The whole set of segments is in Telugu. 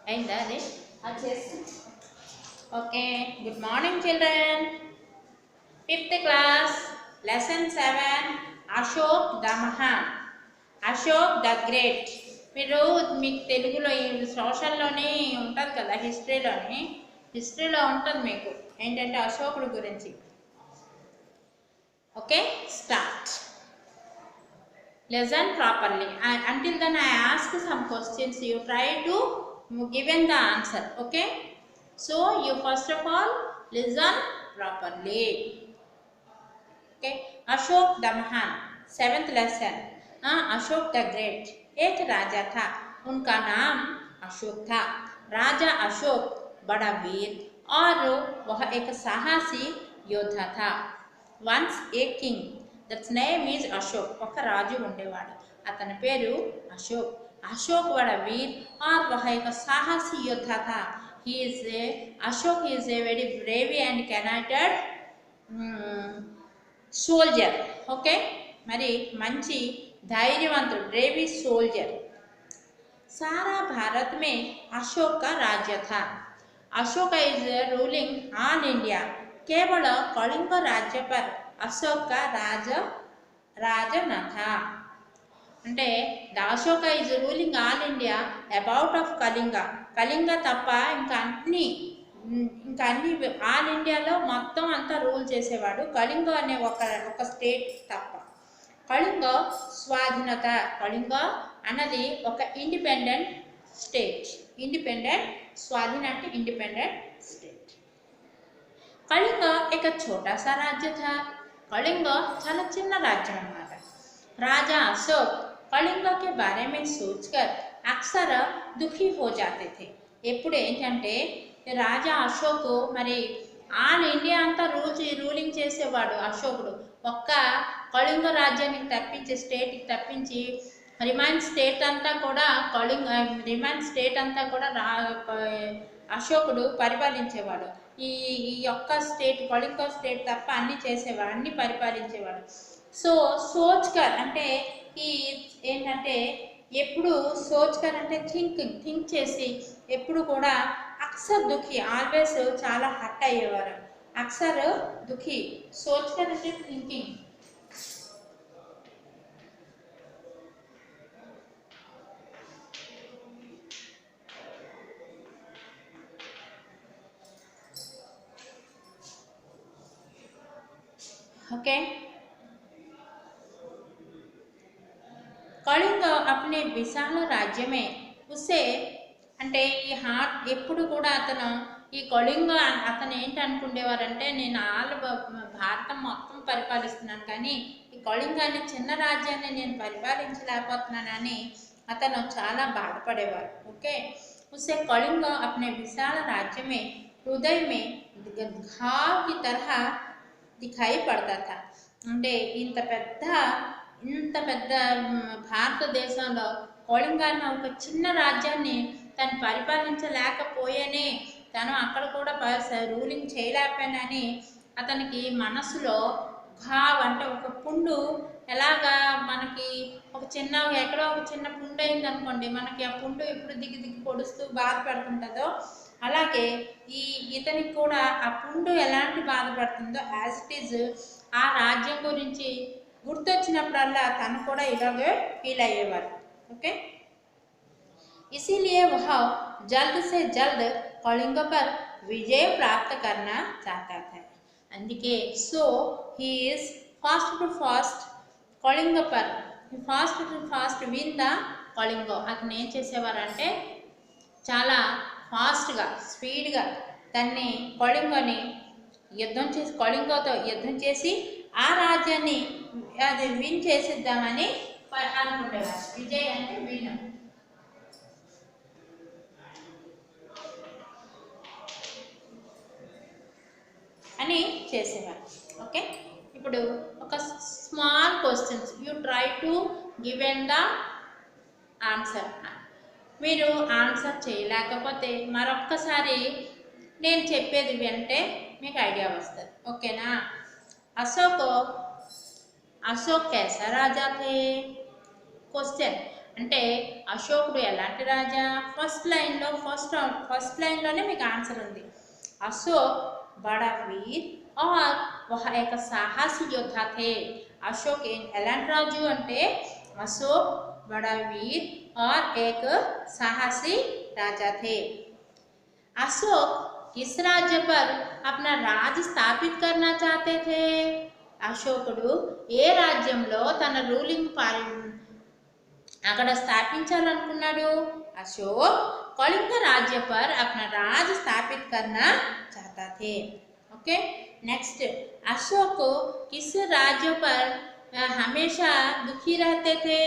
అయిందా అది అది చేసి okay. Good morning children. Fifth class lesson 7 Ashok the మహాన్, అశోక్ ద గ్రేట్. మీరు మీకు తెలుగులో సోషల్లోనే ఉంటుంది కదా, హిస్టరీలో ఉంటుంది మీకు ఏంటంటే అశోకుడు గురించి. Okay, start. Listen properly. Until then, I ask some questions. You try to given the answer. Okay. So you first of all listen properly. Okay. Ashok the Mahan. 7th lesson. Ashok the great. एक राजा था, उनका नाम अशोक था. राजा अशोक बड़ा वीर और वह एक साहसी योद्धा था. Once a king. That's name is Ashok. ఒక రాజు ఉండేవాడు, అతని పేరు అశోక్. అశోక్ బड़ा वीर और वह एक साहसी योद्धा था. Ashok is a very brave and candid soldier. Okay, మరి మంచి ధైర్యవంతుడు, బ్రేవి సోల్జర్. सारा भारत में अशोक का राज्य था. Ashok is ruling all India. केवल कलिंग राज्य पर अशोक का राज न था. అంటే the Ashoka is ruling all India about of Kalinga తప్ప ఇంకా అన్ని ఆల్ ఇండియాలో మొత్తం అంతా రూల్ చేసేవాడు కళింగ అనే ఒక స్టేట్ తప్ప. కళింగ స్వాధీనత. కళింగ అన్నది ఒక ఇండిపెండెంట్ స్టేట్. स्वाधीन అంటే ఇండిపెండెంట్ స్టేట్. कलिंग एक छोटा सा राज्य था. कलिंग చాలా చిన్న రాజ్యం అన్నమాట. राजा अशोक कलिंग के बारे में सोचकर अक्सर दुखी हो जाते थे. ఎప్పుడు ఏంటంటే రాజా అశోక్ మరి ఆల్ ఇండియా అంతా రూలింగ్ చేసేవాడు అశోకుడు. ఒక్క కళింగ రాజ్యానికి తప్పించి స్టేట్కి తప్పించి రిమైన్ స్టేట్ అంతా కూడా అశోకుడు పరిపాలించేవాడు. ఈ ఒక్క స్టేట్ కళింగ స్టేట్ తప్ప అన్ని పరిపాలించేవాడు. సో సోచ్కర్ అంటే ఏంటంటే ఎప్పుడు సోచ్కర్ అంటే థింక్ చేసి ఎప్పుడు కూడా అక్సర్ దుఃఖి, ఆల్వేస్ చాలా హర్ట్ అయ్యేవారు. అక్సర్ దుఃఖి, సోచ్కర్ అంటే థింకింగ్. ओके. कलिंग अपने विशाल राज्य में उसे అంటే ఈ ఎప్పుడు కూడా ఈ కళింగ అతను ఏంటి అనుకునేవారంటే నేను భారతం మొత్తం పరిపాలిస్తున్నాను కానీ ఈ కళింగ అనే చిన్న రాజ్యాన్ని నేను పరిపాలించలేకపోతున్నానని అతను చాలా బాధపడేవారు. ఓకే. उसे कलिंग अपने विशाल राज्य में हृदय में घाव की तरह దిఖాయి పడతా था. అంటే ఇంత పెద్ద భారతదేశంలో కళింగ అన్న ఒక చిన్న రాజ్యాన్ని తను పరిపాలించలేకపోయానే, తను అక్కడ కూడా రూలింగ్ చేయలేకపోయానని అతనికి మనసులో ఘావ్ అంటే ఒక పుండు. ఎలాగా మనకి ఎక్కడో ఒక చిన్న పుండు అయింది అనుకోండి, మనకి ఆ పుండు ఎప్పుడు దిగి పొడుస్తూ బాధ పెడుతుంటుందో అలాగే ఇతనికి కూడా ఆ పుండు ఎలాంటి బాధపడుతుందో యాజ్ ఇట్ ఈజ్ ఆ రాజ్యం గురించి గుర్తొచ్చినప్పుడల్లా తను కూడా ఇలాగే ఫీల్ అయ్యేవారు. ఓకే. इसीलिए वह जल्द से जल्द कलिंग पर विजय प्राप्त करना चाहता था. అందుకే so he is fast Kalinga पर fast win the कलिंग. అతను ఏం చేసేవారంటే చాలా ఫాస్ట్గా స్పీడ్గా దాన్ని కళింగని కళింగతో యుద్ధం చేసి ఆ రాజ్యాన్ని అది విన్ చేసిద్దామని అనుకునేవారు. విజయ్ అంటే విన్ అని చేసేవారు. ఓకే. ఇప్పుడు ఒక small questions you try to given the answer. మీరు ఆన్సర్ చేయలేకపోతే మరొక్కసారి నేను చెప్పేది వింటే మీకు ఐడియా వస్తుంది. ఓకేనా. अशोक कैसा राजा थे. क्वेश्चन అంటే అశోకుడు ఎలాంటి రాజా? ఫస్ట్ లైన్లోనే మీకు ఆన్సర్ ఉంది. अशोक बड़ा वीर और वह एक साहसी योद्धा थे. अशोक एलांటి రాజు అంటే अशोक बड़ा वीर और एक साहसी राजा थे. अशोक किस राज्य पर अपना राज स्थापित करना चाहते थे? అశోకుడు ఏ రాజ్యంలో తన రూలింగ్ అక్కడ స్థాపించాలనుకున్నాడు? अशोक कलिंग राज्य पर अपना राज स्थापित करना चाहता थे. ओके, नेक्स्ट, अशोक किस राज्य पर हमेशा दुखी रहते थे?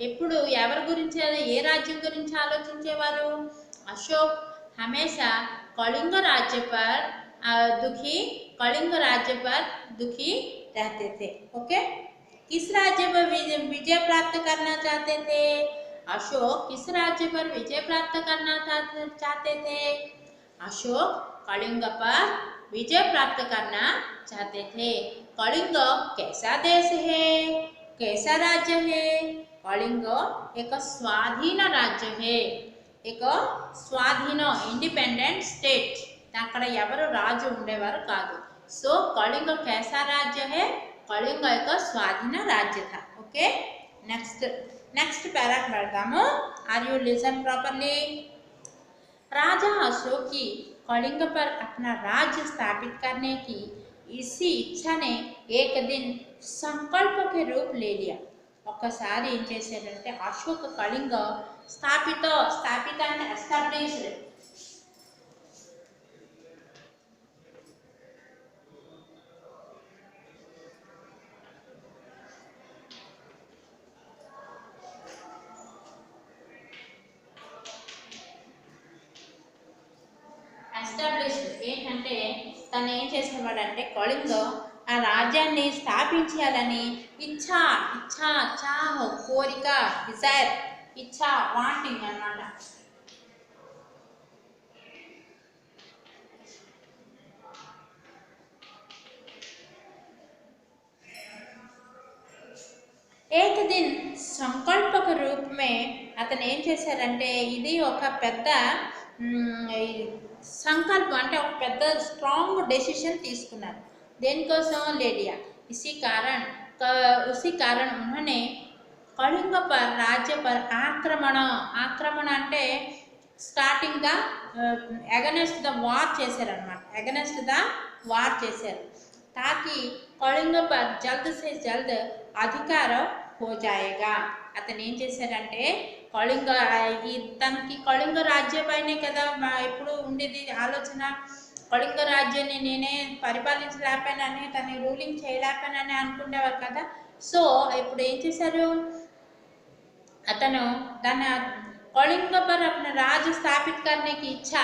ఎప్పుడు ఎవరి గురించి, ఏ రాజ్యం గురించి ఆలోచించేవారు? అశోక్ हमेशा कलिंग राज्य पर दुखी रहते थे. ओके, किस राज्य पर विजय प्राप्त करना चाहते थे? अशोक किस राज्य पर विजय प्राप्त करना चाहते थे? अशोक कलिंग पर विजय प्राप्त करना चाहते थे. कलिंग कैसा देश है? कैसा राज्य है? कलिंग एक स्वाधीन राज्य है. एक स्वाधीन इंडिपेंडेंट स्टेट. అక్కడ ఎవరు రాజు ఉండేవారు కాదు. సో कलिंग कैसा राज्य है? कलिंग एक स्वाधीन राज्य था. ओके, नेक्स्ट पैराग्राफ पढ़तामु. Are you listen properly? राजा अशोक की कलिंग पर अपना राज्य स्थापित करने की इसी इच्छा ने एक दिन संकल्प के रूप ले लिया. ఒక్కసారి ఏం చేశారంటే అశోక్ కళింగ స్థాపితాన్ని ఎస్టాబ్లిష్డ్. ఏంటంటే తను ఏం చేసేవాడంటే కళింగ ఆ రాజ్యాన్ని స్థాపించాలని చాహ్ కోరిక, డిజైర్, వాంటింగ్ అన్నమాట. ఏక దిన్ సంకల్పక రూపమే అతను ఏం చేశారంటే ఇది ఒక పెద్ద సంకల్పం, అంటే ఒక పెద్ద స్ట్రాంగ్ డెసిషన్ తీసుకున్నారు. దేనికోసం? లేడియా. उसी कारण उन्होंने कलिंग पर राज्य पर आक्रमण అంటే starting the against the war చేశారు. ताकि कलिंग पर जल्द से जल्द अधिकार हो जाएगा. అతను ఏం చేశారంటే తనకి కళింగ రాజ్యం పైనే కదా ఎప్పుడు ఉండేది ఆలోచన. కళింగ రాజ్యాన్ని నేనే పరిపాలించలేకపోయానని, తను రూలింగ్ చేయలేకపోయానని అనుకునేవారు కదా. సో ఇప్పుడు ఏం చేశారు, అతను దాన్ని कलिंग पर अपना राज स्थापित करने की इच्छा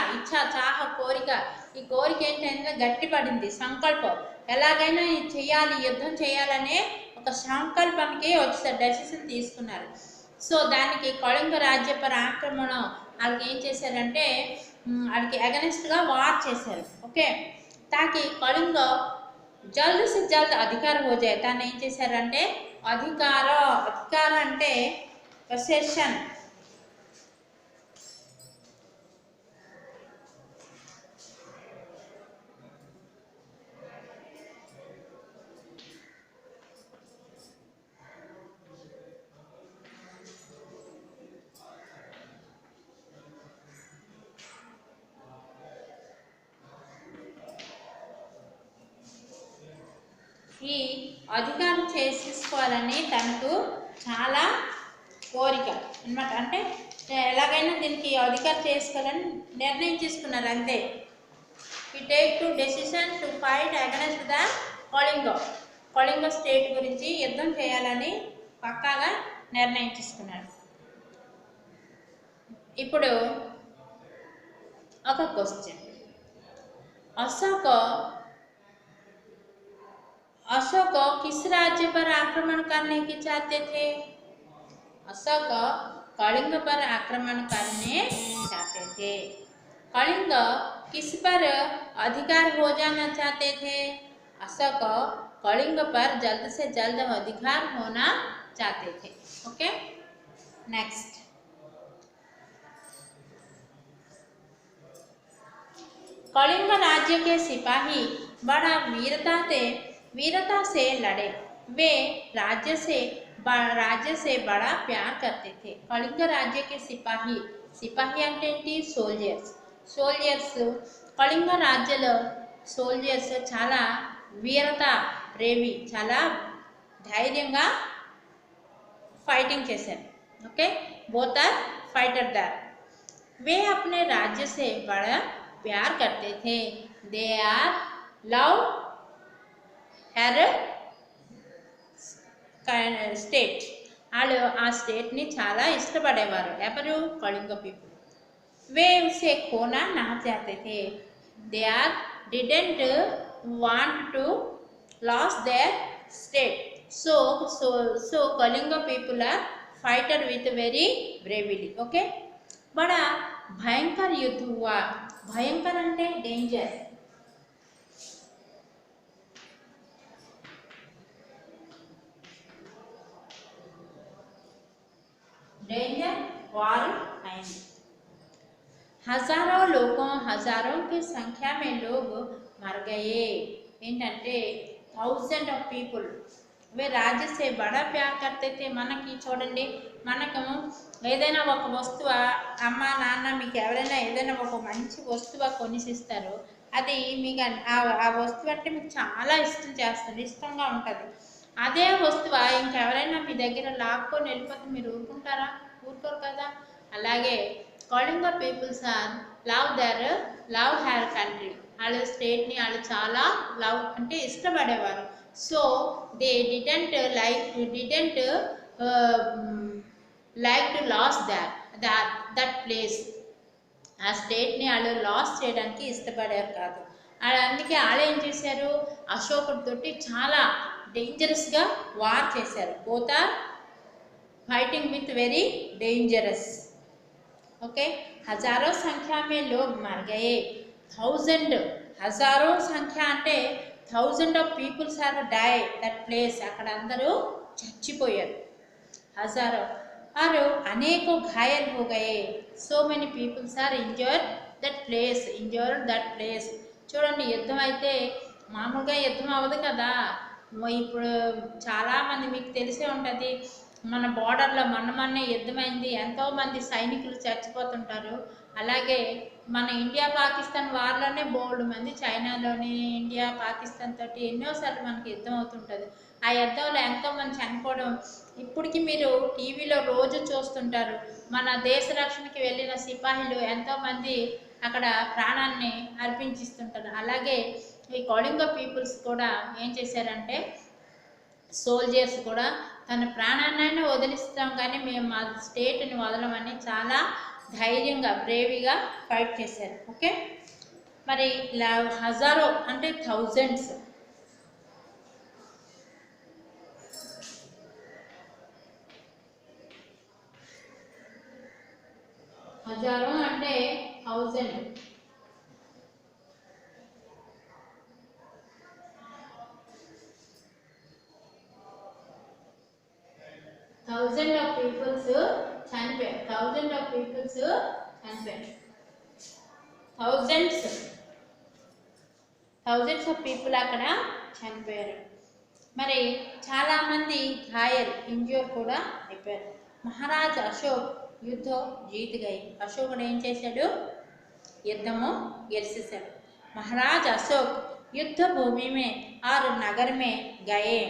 चाह కోరిక, ఈ కోరిక ఏంటంటే గట్టిపడింది. సంకల్పం ఎలాగైనా చేయాలి, యుద్ధం చేయాలనే ఒక సంకల్పానికి వచ్చేసారు, డెసిషన్ తీసుకున్నారు. సో దానికి కళింగ రాజ్య పర ఆక్రమణ వాళ్ళకి ఏం చేశారంటే వాళ్ళకి అగెనిస్ట్గా వార్ చేశారు. ఓకే, తాకి కళింగ జల్ద్ సే జల్ద్ అధికారం హో జాయే. తను ఏం చేశారంటే అధికారం అంటే పొసెషన్, ఈ అధికారం చేసుకోవాలని తనకు చాలా కోరిక అన్నమాట. అంటే ఎలాగైనా దీనికి అధికారం చేసుకోవాలని నిర్ణయం తీసుకున్నారు అంతే. ఈ take to decision to fight against the Kalinga state గురించి యుద్ధం చేయాలని పక్కాగా నిర్ణయం తీసుకున్నారు. ఇప్పుడు ఒక క్వశ్చన్, अशोक किस राज्य पर आक्रमण करने की चाहते थे? अशोक कलिंग पर आक्रमण करने चाहते थे. कलिंग किस पर अधिकार हो जाना चाहते थे? अशोक कलिंग पर जल्द से जल्द अधिकार होना चाहते थे. ओके, नेक्स्ट, कलिंग राज्य के सिपाही बड़ा वीरता से लड़े। वे राज्य से बड़ा प्यार करते थे। कलिंग राज्य के सिपाही అంటే సోల్జర్స్ కళింగ రాజ్యలో సోల్జర్స్ చాలా వీరత బ్రేవి చాలా ధైర్యంగా फाइटिंग చేశారు. Okay, both are fighter there. वे अपने राज्य से बड़ा प्यार करते थे। They are love her state. వాళ్ళు ఆ స్టేట్ని చాలా ఇష్టపడేవారు. ఎవరు? కళింగ పీపుల్. वे उसे खोना ना चाहते थे। They are didn't want to loss their state. So Kalinga people are fighter with very bravely. Okay, बड़ा भयंकर युद्ध हुआ। भयंकर అంటే डेंजर। Danger war time. हजारों की संख्या में लोग मर गए। ఏంటంటే 1000 of people। वे राज्य से बड़ा प्यार करते थे। మనకి చూడండి, మనకు ఏదైనా ఒక వస్తువు అమ్మ నాన్న మీకు ఎవరైనా ఏదైనా ఒక మంచి వస్తువు కొనిసిస్తారు, అది మీకు ఆ వస్తువు అంటే మీకు చాలా ఇష్టంగా ఉంటుంది. అదే వస్తువు ఇంకెవరైనా మీ దగ్గర లాక్కొని వెళ్ళిపోతే మీరు ఊరుకోరు కదా. అలాగే Kalinga peoples are love her country. వాళ్ళ స్టేట్ని వాళ్ళు చాలా లవ్ అంటే ఇష్టపడేవారు. So they didn't like to loss that place. ఆ స్టేట్ని వాళ్ళు లాస్ చేయడానికి ఇష్టపడారు కాదు. అందుకే వాళ్ళు ఏం చేశారు, అశోకుడితోటి చాలా డేంజరస్గా వార్ చేశారు. Both are fighting with very dangerous. Okay, हजारों संख्या में लोग मर गए। 1000 हजारों संख्या అంటే 1000 of people are die that place। అక్కడ అందరూ చచ్చిపోయారు। हजारों और अनेकों घायल हो गए। so many people are injured that place। చూడండి, యుద్ధం అయితే మామూలుగా యుద్ధం అవ్వదు కదా. ఇప్పుడు చాలామంది మీకు తెలిసే ఉంటుంది, మన బార్డర్లో మొన్నే యుద్ధమైంది, ఎంతోమంది సైనికులు చచ్చిపోతుంటారు. అలాగే మన ఇండియా పాకిస్తాన్ వార్లోనే బోల్డ్ మంది, చైనాలోని ఇండియా పాకిస్తాన్ తోటి ఎన్నోసార్లు మనకి యుద్ధం అవుతుంటుంది. ఆ యుద్ధంలో ఎంతోమంది చనిపోవడం ఇప్పటికీ మీరు టీవీలో రోజు చూస్తుంటారు. మన దేశ రక్షణకి వెళ్ళిన సిపాయిలు ఎంతోమంది అక్కడ ప్రాణాన్ని అర్పించిస్తుంటారు. అలాగే ఈ కళింగ పీపుల్స్ కూడా ఏం చేశారంటే, సోల్జర్స్ కూడా తన ప్రాణాన్నైనా వదిలిస్తాం కానీ మేము మా స్టేట్ని వదలమని చాలా ధైర్యంగా బ్రేవీగా ఫైట్ చేశారు. ఓకే, మరి హజారో అంటే థౌజండ్స్, హజారో అంటే 1000। 1000 of people చనిపోయారు। 1000 of people చనిపోయారు। థౌజండ్స్ ఆఫ్ పీపుల్ అక్కడ చనిపోయారు। మరి చాలామంది ఇంజ్యూర్ కూడా అయిపోయారు। మహారాజ్ అశోక్ యుద్ధ జీత్ గయి। అశోకుడు ఏం చేశాడు, యుద్ధము గెలిచేశాడు। మహారాజ్ అశోక్ యుద్ధ భూమి మే ఆర్ నగర్ మే గయే।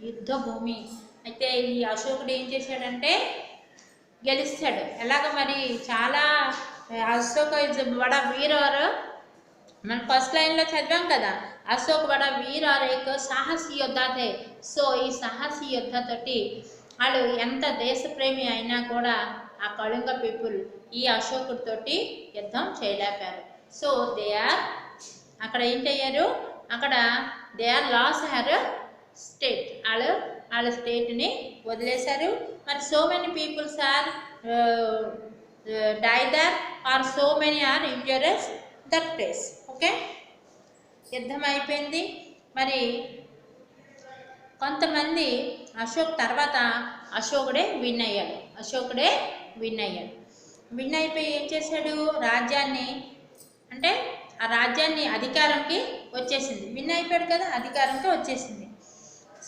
యుద్ధ భూమి అయితే ఈ అశోకుడు ఏం చేశాడంటే గెలిచాడు। ఎలాగ మరి చాలా అశోక్ బడా వీర్ और మనం ఫస్ట్ లైన్లో చదివాం కదా, అశోక్ బడా వీర్ और एक సాహసి యోద్ధా थे। సో ఈ సాహసి యోద్ధ తోటి వాళ్ళు ఎంత దేశప్రేమి అయినా కూడా ఆ కళింగ పీపుల్ ఈ అశోకుడి తోటి యుద్ధం చేయలేపారు। సో దే ఆర్ అక్కడ ఏంటయ్యారు, అక్కడ they are loss her state. వాళ్ళ స్టేట్ని వదిలేశారు। మరి so many peoples are die there are so many are injured that place. Okay, యుద్ధం అయిపోయింది। మరి కొంతమంది అశోక్ తర్వాత అశోకుడే విన్ అయ్యాడు। అశోకుడే విన్ అయ్యాడు. విన్ అయిపోయి ఏం చేశాడు, రాజ్యాన్ని అంటే ఆ రాజ్యాన్ని అధికారంకి వచ్చేసింది. విన్ అయిపోయాడు కదా, అధికారంకి వచ్చేసింది.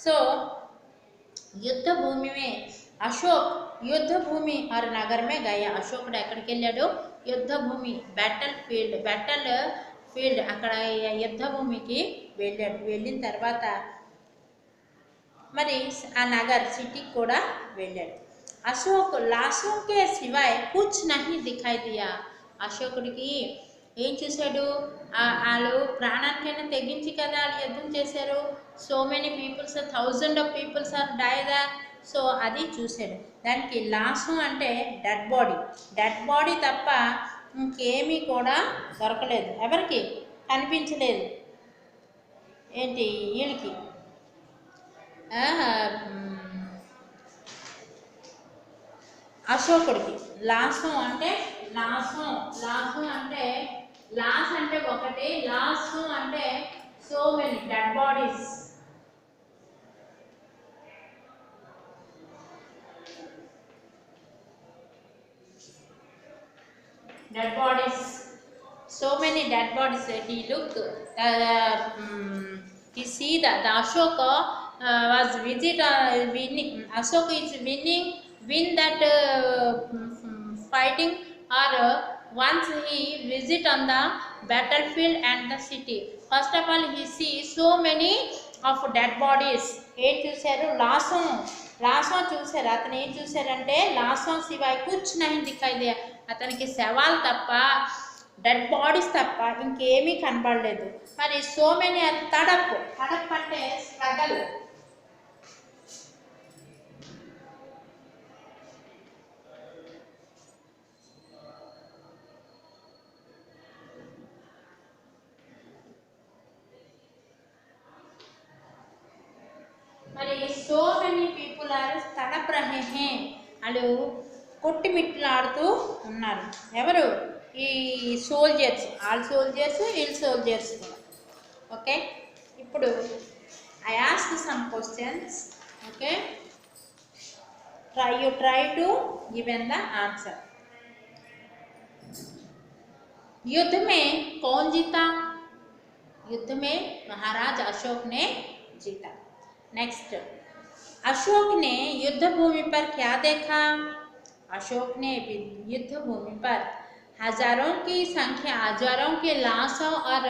సో युद्ध भूमि में अशोक युद्ध भूमि और नगर में गया. అశోకుడు ఎక్కడికి వెళ్ళాడు, యుద్ధ భూమి బ్యాటల్ ఫీల్డ్ అక్కడ యుద్ధ భూమికి వెళ్ళాడు. వెళ్ళిన తర్వాత మరి ఆ నగర్ సిటీకి కూడా వెళ్ళాడు. అశోక్ లాసో కే సివాయ్ కుచ్ నహీ దిఖాయి దియా. అశోకుడికి ఏం చూశాడు, వాళ్ళు ప్రాణానికైనా తెగించి కదా వాళ్ళు యుద్ధం చేశారు. So many peoples, 1000 of peoples are died. So అది చూశాడు. దానికి లాసు అంటే డెడ్ బాడీ తప్ప ఇంకేమీ కూడా దొరకలేదు, ఎవరికి కనిపించలేదు. ఏంటి వీళ్ళకి అశోకుడికి. లాసు అంటే లాస్ అంటే ఒకటి, లాసు అంటే so many dead bodies. So many dead bodies. He looked. He see that the Ashoka was winning. Ashoka is win that fighting, or once he visit on the battlefield and the city. First of all, he see so many of dead bodies. ఏం చూశారు, లాసో చూశారు. అతను ఏం చూశారంటే లాసో సివాయ్ కుచ్ నహీ దిఖాయి దియా. అతనికి శవాలు తప్ప, డెడ్ బాడీస్ తప్ప ఇంకేమీ కనబడలేదు. మరి సో మెనీ తడప్ అంటే స్ట్రగల్. మరి సో మెనీ పీపుల్ ఆర్ తడప్ రహే హే, వాళ్ళు కొట్టిమిట్లాడుతూ ఉన్నారు. ఎవరు, ఈ సోల్జర్స్, వీళ్ళు సోల్జర్స్ కూడా. ఓకే, ఇప్పుడు I ask some questions. Okay, try to given the answer. युद्ध में कौन जीता? युद्ध में महाराज अशोक ने जीता. नेक्स्ट, अशोक ने युद्ध भूमि पर क्या देखा? अशोक ने युद्ध भूमि पर हजारों के लाशों और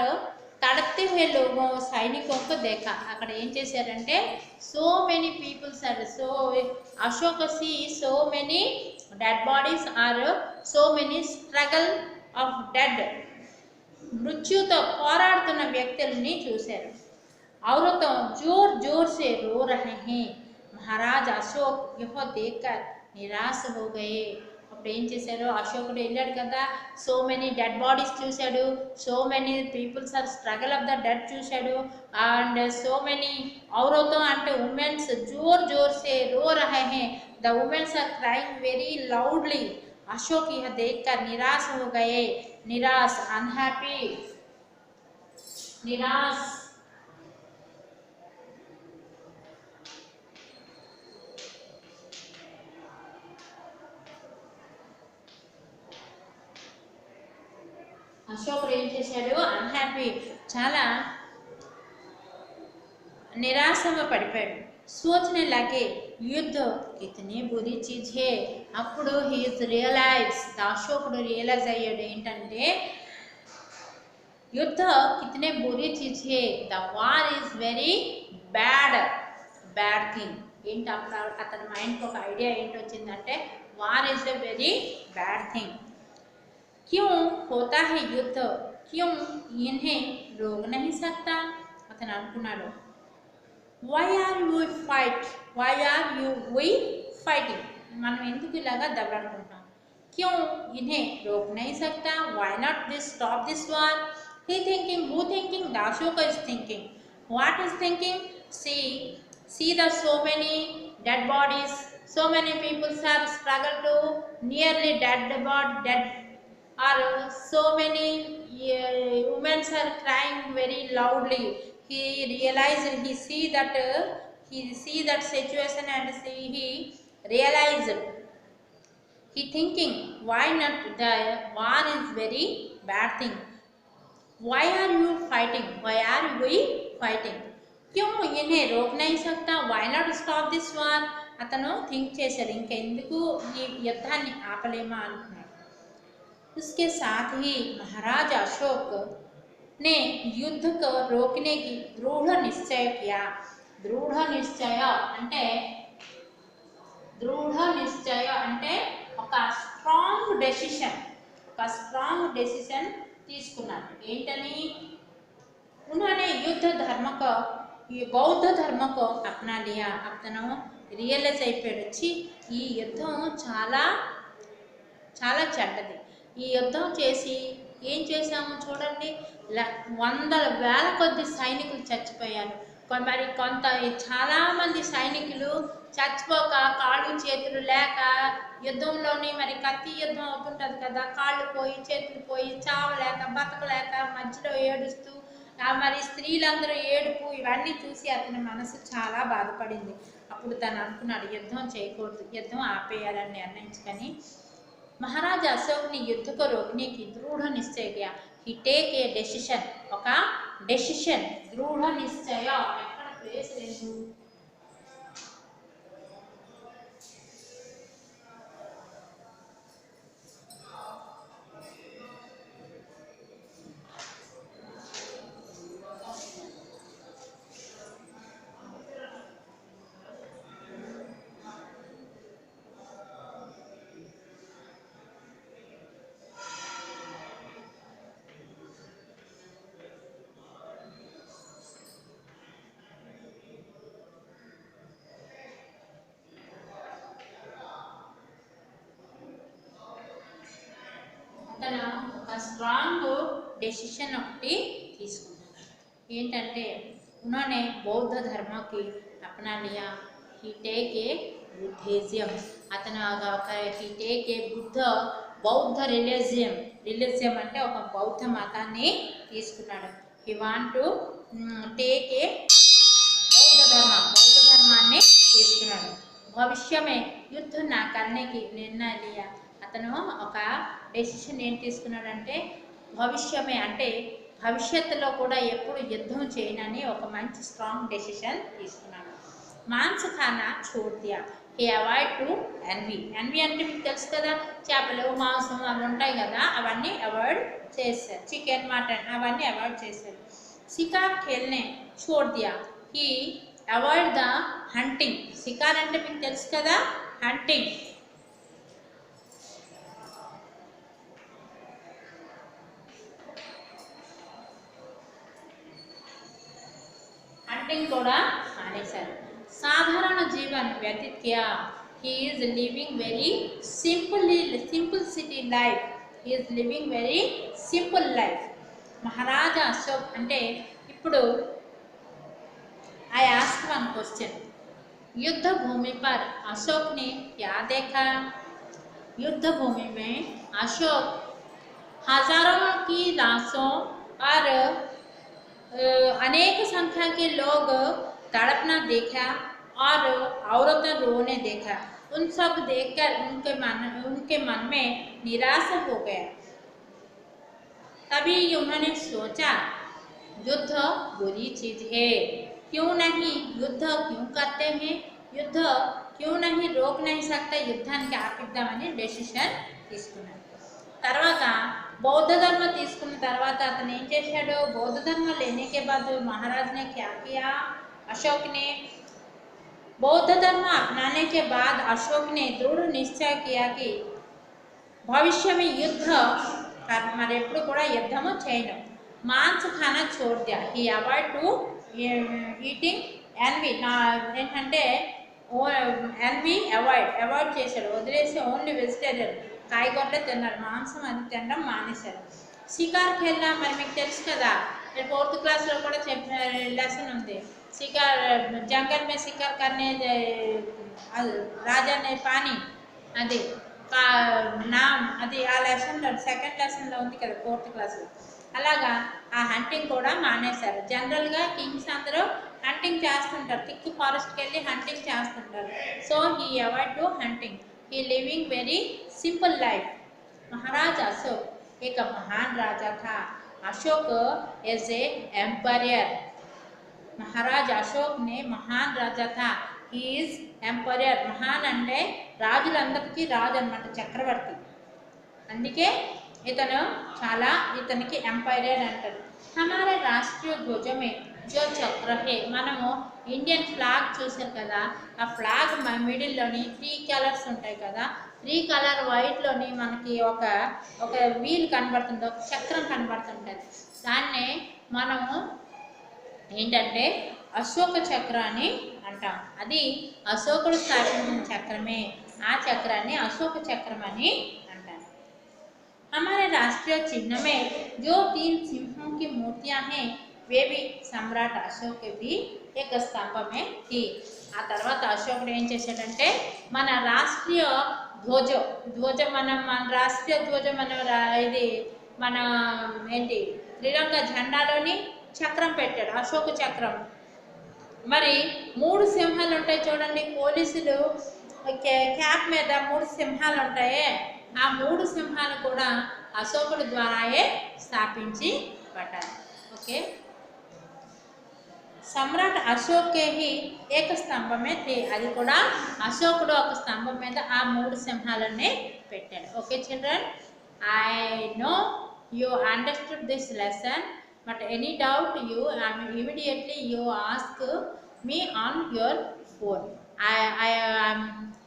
तड़पते हुए लोगों, सैनिकों को देखा. అక్కడ ఏం చేశారంటే so many peoples are, so Ashok see so many dead bodies are so many struggle of dead, మృత్యుతో పోరాడుతున్న వ్యక్తుల్ని చూశారు. औरतों जोर जोर से रो रहे हैं. महाराज अशोक यह देखकर निराश हो गए. అప్పుడు ఏం చేశారు, అశోకుడు వెళ్ళాడు కదా, సో మెనీ డెడ్ బాడీస్ చూశాడు, so many peoples are struggle of the dead చూశాడు, అండ్ సో మెనీ ఔరతో అంటే ఉమెన్స్ జోర్ జోర్ సే रो रहे हैं. The womens are crying very loudly. Ashok यह देखकर निराश हो गए. निराश, अनहैप्पी, निराश. అశోకుడు ఏం చేశాడు, అన్హ్యాపీ, చాలా నిరాశగా పడిపోయాడు. సోచనే లాగే యుద్ధ కితనీ బురీ చీజ్ హే. అప్పుడు హీఈస్ రియలైజ్, అశోకుడు రియలైజ్ అయ్యాడు ఏంటంటే యుద్ధ కితనే బురీ చీజ్ హే, the war is very bad thing. ఏంటి అప్పుడు అతని మైండ్కి ఒక ఐడియా ఏంటి వచ్చిందంటే war is a very bad thing. क्यों होता है युद्ध, क्यों इन्हें रोक नहीं सकता? अतन अनुकुन्नाडु why are we fighting, మనం ఎందుకు ఇలాగా దెబ్బలాడుకుంటాం. क्यों इन्हें रोक नहीं सकता, why not this stop this war? He thinking, who thinking? The Ashoka is thinking. What is thinking? See the so many dead bodies, so many people have struggled to nearly dead, or so many women are crying very loudly. He realized, he see that situation, and he realized he thinking why not, the war is very bad thing, why are you fighting, why are we fighting, क्यों इन्हें रोक नहीं सकता, why not stop this war, అతను థింక్ చేశాడు ఇంకెందుకు ఈ యుద్ధాన్ని ఆపలేమా అనుకున్నాడు. उसके साथ ही महाराज अशोक ने युद्ध को रोकने की दृढ़ निश्चय किया. दृढ़ निश्चय అంటే ఒక స్ట్రాంగ్ డెసిషన్ తీసుకున్నారు. ఏంటని, उन्होंने युद्ध धर्म को, बौद्ध धर्म को अपना लिया. అతను రియలైజ్ అయిపోయాడు, వచ్చి ఈ యుద్ధం చాలా చాలా చెడ్డది, ఈ యుద్ధం చేసి ఏం చేశాము చూడండి, వందల వేల కొద్ది సైనికులు చచ్చిపోయారు. మరి కొంత చాలామంది సైనికులు చచ్చిపోక కాళ్ళు చేతులు లేక యుద్ధంలోని, మరి కత్తి యుద్ధం అవుతుంటుంది కదా, కాళ్ళు పోయి చేతులు పోయి చావలేక బతకలేక మధ్యలో ఏడుస్తూ, మరి స్త్రీలందరూ ఏడుపు, ఇవన్నీ చూసి అతని మనసు చాలా బాధపడింది. అప్పుడు తను అనుకున్నాడు యుద్ధం చేయకూడదు, యుద్ధం ఆపేయాలని నిర్ణయించుకొని महाराज अशोक ने युद्ध को रोकने की दृढ़ निश्चय किया. ही टेक ए डेसिशन, ఒక డెసిషన్, దృఢ నిశ్చయ. ఎక్కడ ప్లేస్ లేదు, స్ట్రాంగ్ డెసిషన్ ఒకటి తీసుకున్నాడు. ఏంటంటే उन्होंने बौद्ध धर्म की अपना लिया. ही टेक ए बुद्धिज्म, అతను ఒక ही टेक ए బౌద్ధ రిలీజియం అంటే ఒక బౌద్ధ మతాన్ని తీసుకున్నాడు. He want to take a बौद्ध धर्माన్ని తీసుకున్నాడు. भविष्य में युद्ध ना करने की निर्णय लिया. అతను ఒక డెసిషన్ ఏం తీసుకున్నాడంటే, భవిష్యమే అంటే భవిష్యత్తులో కూడా ఎప్పుడు యుద్ధం చేయనని ఒక మంచి స్ట్రాంగ్ డెసిషన్ తీసుకున్నాడు. మాంస ఖానా छोड़ दिया. he avoid to envy అంటే మీకు తెలుసు కదా, చేపలు మాంసం అవి ఉంటాయి కదా, అవన్నీ అవాయిడ్ చేశారు. చికెన్ మటన్ అవన్నీ అవాయిడ్ చేశారు. शिकार खेलने छोड़ दिया. he avoid the hunting. शिकार అంటే మీకు తెలుసు కదా, హంటింగ్. हंटिंग కూడా మానేశారు. సాధారణ జీవన్ వ్యतीत किया. he is living very simplicity life. he is living very simple life. మహారాజా అశోక్ అంటే ఇప్పుడు I ask one question. युद्ध भूमि पर अशोक ने क्या देखा? युद्ध भूमि में अशोक हजारों की लाशों और अनेक संख्या के लोग तड़पना देखा और औरतें रोने देखा. उन सब देखकर उनके मन में निराशा हो गया. तभी उन्होंने सोचा युद्ध बुरी चीज है, क्यों नहीं युद्ध क्यों करते हैं, युद्ध क्यों नहीं रोक नहीं सकता, యుద్ధానికి ఆపిద్దామని డెసిషన్ తీసుకున్నాడు. తర్వాత बौद्ध धर्म తీసుకున్న తర్వాత అతను ఏం చేశాడు, बौद्ध धर्म लेने के बाद महाराज ने क्या किया, अशोक ने बौद्ध धर्म अपनाने के बाद अशोक ने दृढ़ निश्चय किया कि भविष्य में युद्ध మరి ఎప్పుడు కూడా యుద్ధము చేయను. మాంస ఖానా छोड़ दिया. he avoid to eating envy. ఏంటంటే ఎన్వి అవాయిడ్ చేశాడు, వదిలేసి ఓన్లీ వెజిటేరియన్, కాయగూరలే తిన్నారు, మాంసం అది తినడం మానేశారు. షికార్ ఖేల్నా మరి మీకు తెలుసు కదా, 4th క్లాస్లో కూడా లెసన్ ఉంది. షికార్ జంగల్ మే షికార్ కర్నే రాజా నే పానీ, అది అది ఆ లెసన్లో 2nd లెసన్లో ఉంది కదా 4th క్లాస్లో. అలాగా ఆ హంటింగ్ కూడా మానేశారు. జనరల్గా కింగ్స్ అందరూ హంటింగ్ చేస్తుంటారు, థిక్ ఫారెస్ట్కి వెళ్ళి హంటింగ్ చేస్తుంటారు. So he avoid to hunting. He living very simple life. महाराज अशोक एक महान राजा था। Ashok as a empire. महाराज अशोक ने महान राजा था। He is empire. महान అంటే రాజులందరికీ రాజు అన్నమాట, చక్రవర్తి. అందుకే ఇతను చాలా, ఇతనికి ఎంపైరర్ అంటారు. हमारे राष्ट्रीय ध्वज में जो चक्र है, మనము ఇండియన్ ఫ్లాగ్ చూసారు కదా, ఆ ఫ్లాగ్ మిడిల్లోని 3 కలర్స్ ఉంటాయి కదా, 3 కలర్ వైట్లోని మనకి ఒక ఒక వీల్ కనబడుతుంది, ఒక చక్రం కనబడుతుంటుంది. దాన్నే మనము ఏంటంటే అశోక చక్ర అని అంటాం. అది అశోకుడు స్థాపించిన చక్రమే. ఆ చక్రాన్ని అశోక చక్రం అని అంటారు. हमारे राष्ट्रीय चिन्ह में जो 3 सिंहों की मूर्तियां हैं, वे भी सम्राट अशोक के भी एक स्तंभ में थी. ఆ తర్వాత అశోకుడు ఏం చేశాడంటే మన రాష్ట్రీయ ధ్వజం మన రాష్ట్రీయ ధ్వజం ఇది మన ఏంటి త్రిరంగ జెండాలోని చక్రం పెట్టాడు, అశోక చక్రం. మరి 3 సింహాలు ఉంటాయి చూడండి, పోలీసులు క్యాప్ మీద 3 సింహాలు ఉంటాయే, ఆ 3 సింహాలు కూడా అశోకుడు ద్వారాయే స్థాపించి పడ్డారు. ఓకే, సమ్రాట్ అశోక్ కే హి ఏక స్తంభమే थे. అది కూడా అశోకుడు ఒక స్తంభం మీద ఆ 3 సింహాలనే పెట్టాడు. Okay children, I know you understood this lesson, but any doubt you immediately you ask me on your phone.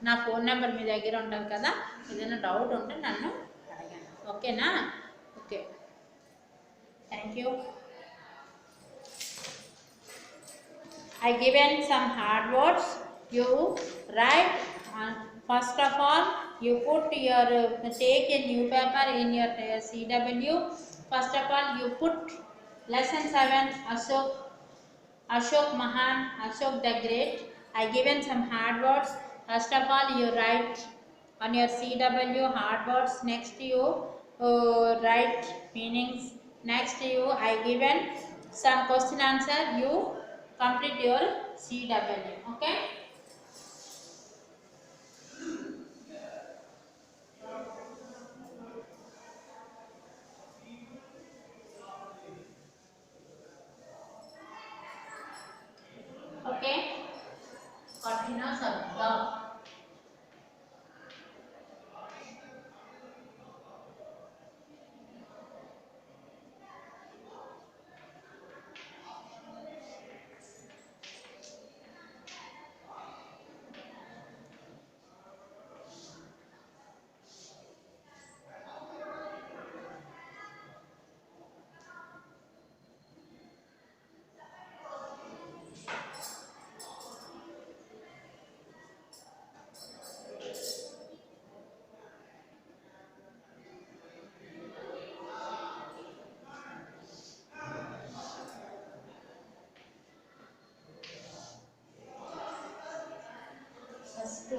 నా ఫోన్ నెంబర్ మీ దగ్గర ఉంటుంది కదా, ఏదైనా డౌట్ ఉంటే నన్ను అడగండి. ఓకేనా? Okay, thank you. I given some hard words. You write. First of all, you put your take a new paper in your CW. First of all, you put lesson 7 Ashok Mahan, Ashok the Great. I given some hard words. First of all, you write on your CW hard words. Next you write meanings. Next you I given some question answer. You complete your CW. Okay. Okay. Kathina Sabda. First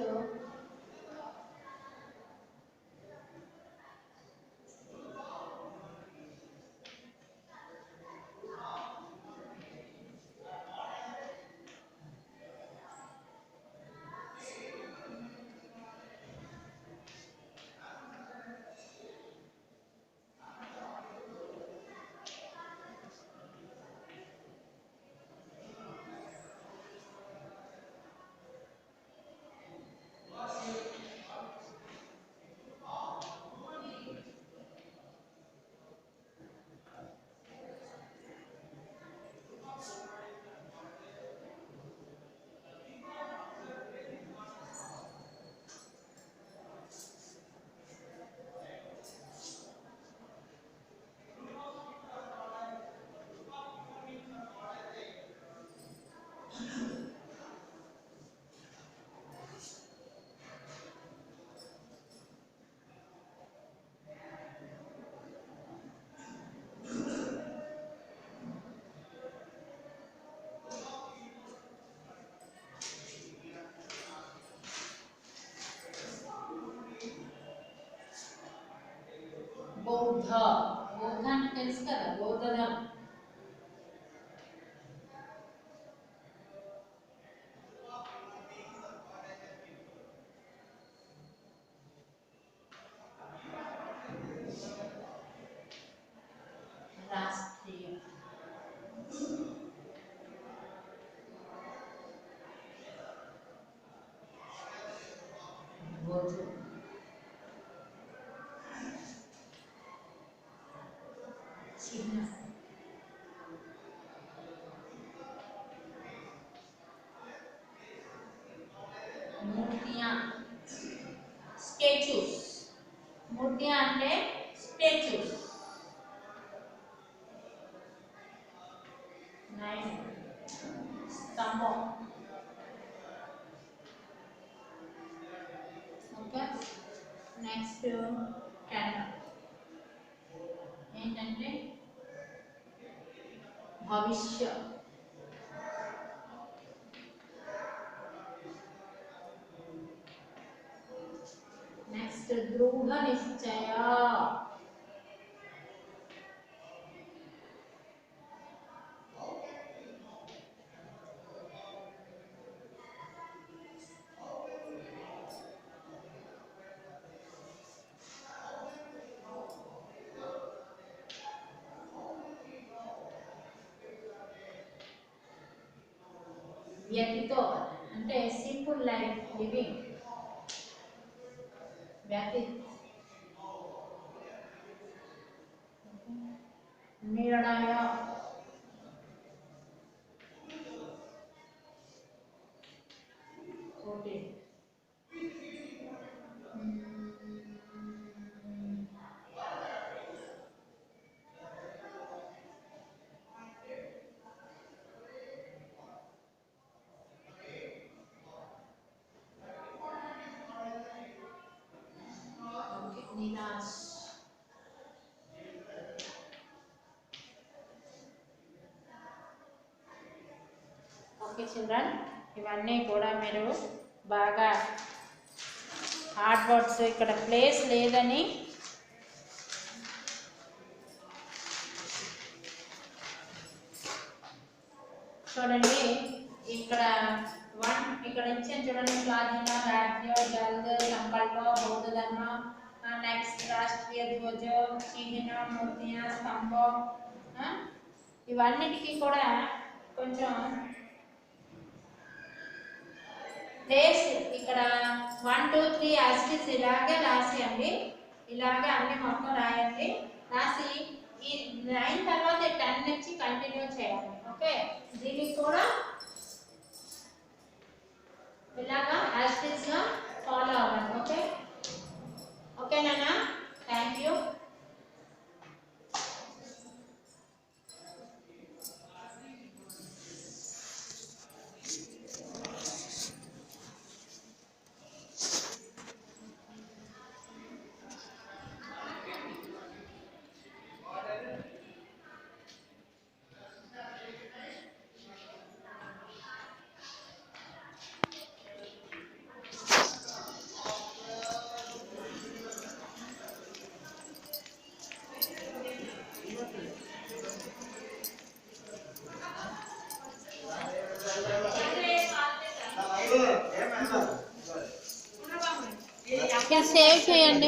బౌద్ధ, బౌద్ధ అంటే తెలుసు కదా, బౌద్ధ ధర్మం. రాష్ట్రీయ ధ్వజం చిహ్నం मूर्तियां स्टेच्यूस मूर्तियां అంటే स्टेच्यूस 9 स्तंभం ఓకే నెక్స్ట్ 10 ఏంటంటే భవిష్య నెక్స్ట్ దృఢ నిశ్చయ వ్యక్తితో అంటే సింపుల్ లైఫ్ లివింగ్ వ్యక్తి నిర్ణయ ఓకే నిరాశ ఓకే చిల్డ్రన్ ఇవన్నీ కూడా మీరు బాగా హార్డ్ వర్డ్స్ ఇక్కడ ప్లేస్ లేదని చూడండి ఇక్కడ ఇక్కడ ఇచ్చాను చూడండి స్వాధీన రాజ్య జల్ద సంకల్ప బౌద్ధ ధర్మ నెక్స్ట్ రాష్ట్రీయ ధ్వజ చిహ్న మూర్తియా స్తంభం ఇవన్నిటికీ కూడా కొంచెం ప్లేస్ ఇక్కడ 1 2 3 యాసిటీస్ ఇలాగే రాసేయండి ఇలాగే అన్ని మొత్తం రాయండి రాసి ఈ 9 తర్వాత 10 నుంచి కంటిన్యూ చేయాలి ఓకే దీనికి కూడా ఇలాగా యాసిటీస్ గా ఫాలో అవ్వండి ఓకే ఓకే నాన్న థాంక్యూ సేవ్ చేయండి.